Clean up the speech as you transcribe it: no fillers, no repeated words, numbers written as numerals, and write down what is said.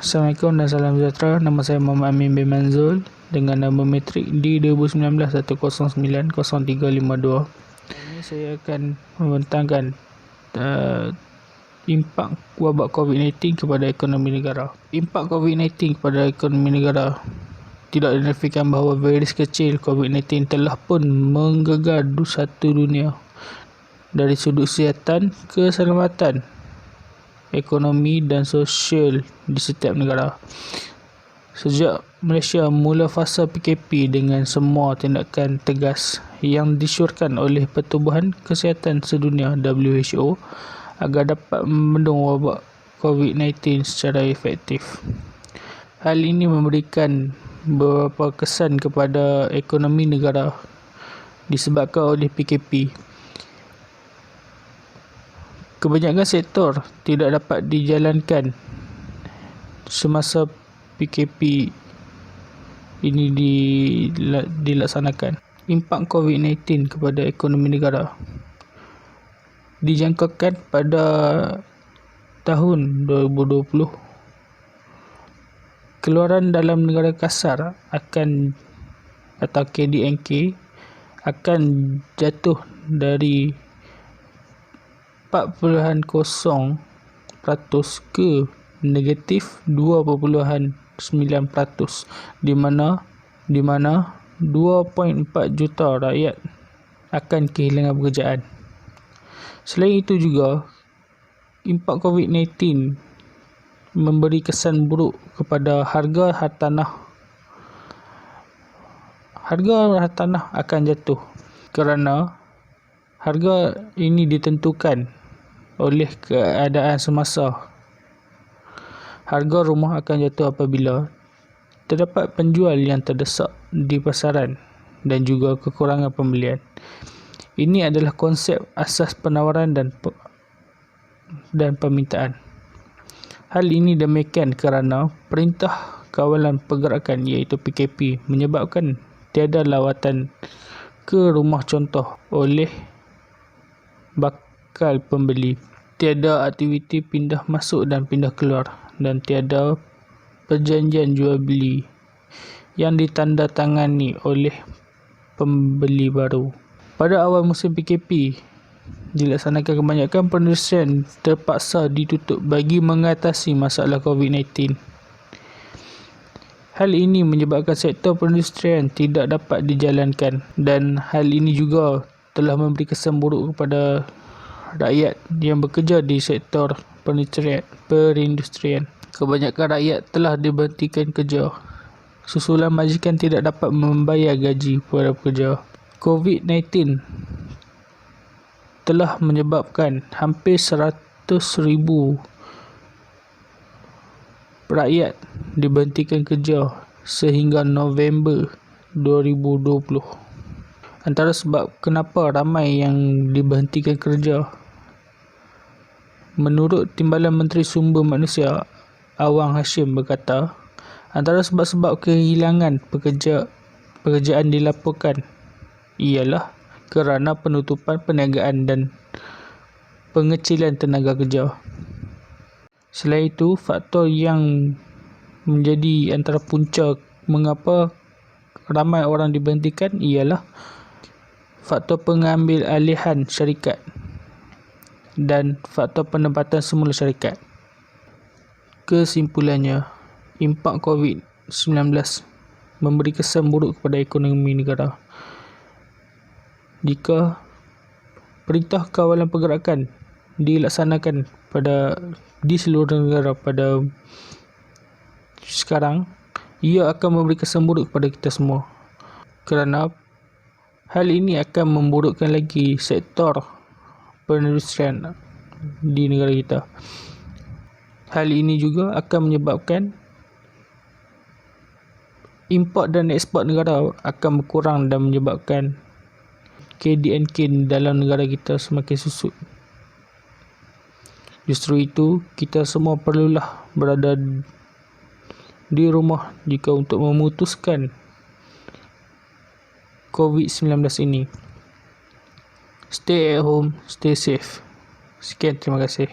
Assalamualaikum dan salam sejahtera. Nama saya Muhammad Amin bin Manzul dengan nama metrik D2019-109-0352. Ini saya akan membentangkan impak wabak COVID-19 kepada ekonomi negara. Impak COVID-19 kepada ekonomi negara. Tidak dinafikan bahawa virus kecil COVID-19 telah pun menggegar satu dunia dari sudut kesihatan, keselamatan, ekonomi dan sosial di setiap negara. Sejak Malaysia mula fasa PKP dengan semua tindakan tegas yang disyorkan oleh Pertubuhan Kesihatan Sedunia WHO agar dapat membendung wabak COVID-19 secara efektif. Hal ini memberikan beberapa kesan kepada ekonomi negara disebabkan oleh PKP. Kebanyakan sektor tidak dapat dijalankan semasa PKP ini dilaksanakan. Impak COVID-19 kepada ekonomi negara dijangkakan pada tahun 2020 keluaran dalam negara kasar atau KDNK akan jatuh dari 4.0% ke negatif 2.9%, di mana 2.4 juta rakyat akan kehilangan pekerjaan. Selain itu juga, impak COVID-19 memberi kesan buruk kepada harga hartanah. Harga hartanah akan jatuh kerana harga ini ditentukan oleh keadaan semasa. Harga rumah akan jatuh apabila terdapat penjual yang terdesak di pasaran dan juga kekurangan pembelian. Ini adalah konsep asas penawaran dan permintaan. Hal ini demikian kerana Perintah Kawalan Pergerakan iaitu PKP menyebabkan tiada lawatan ke rumah contoh oleh bakal pembeli, tiada aktiviti pindah masuk dan pindah keluar, dan tiada perjanjian jual beli yang ditandatangani oleh pembeli baru. Pada awal musim PKP dilaksanakan, kebanyakan perindustrian terpaksa ditutup bagi mengatasi masalah COVID-19. Hal ini menyebabkan sektor perindustrian tidak dapat dijalankan, dan hal ini juga telah memberi kesan buruk kepada rakyat yang bekerja di sektor perindustrian. Kebanyakan rakyat telah diberhentikan kerja susulan majikan tidak dapat membayar gaji kepada pekerja. COVID-19 telah menyebabkan hampir 100,000 rakyat diberhentikan kerja sehingga November 2020. Antara sebab kenapa ramai yang diberhentikan kerja, menurut Timbalan Menteri Sumber Manusia Awang Hashim berkata, antara sebab-sebab kehilangan pekerjaan dilaporkan ialah kerana penutupan perniagaan dan pengecilan tenaga kerja. Selain itu, faktor yang menjadi antara punca mengapa ramai orang diberhentikan ialah faktor pengambil alihan syarikat dan faktor penempatan semula syarikat. Kesimpulannya, impak COVID-19 memberi kesan buruk kepada ekonomi negara. Jika Perintah Kawalan Pergerakan dilaksanakan di seluruh negara pada sekarang, ia akan memberi kesan buruk kepada kita semua, kerana hal ini akan memburukkan lagi sektor perindustrian di negara kita. Hal ini juga akan menyebabkan import dan ekspor negara akan berkurang dan menyebabkan KDNK dalam negara kita semakin susut. Justru itu, kita semua perlulah berada di rumah jika untuk memutuskan COVID-19 ini. Stay at home, stay safe. Sekian, terima kasih.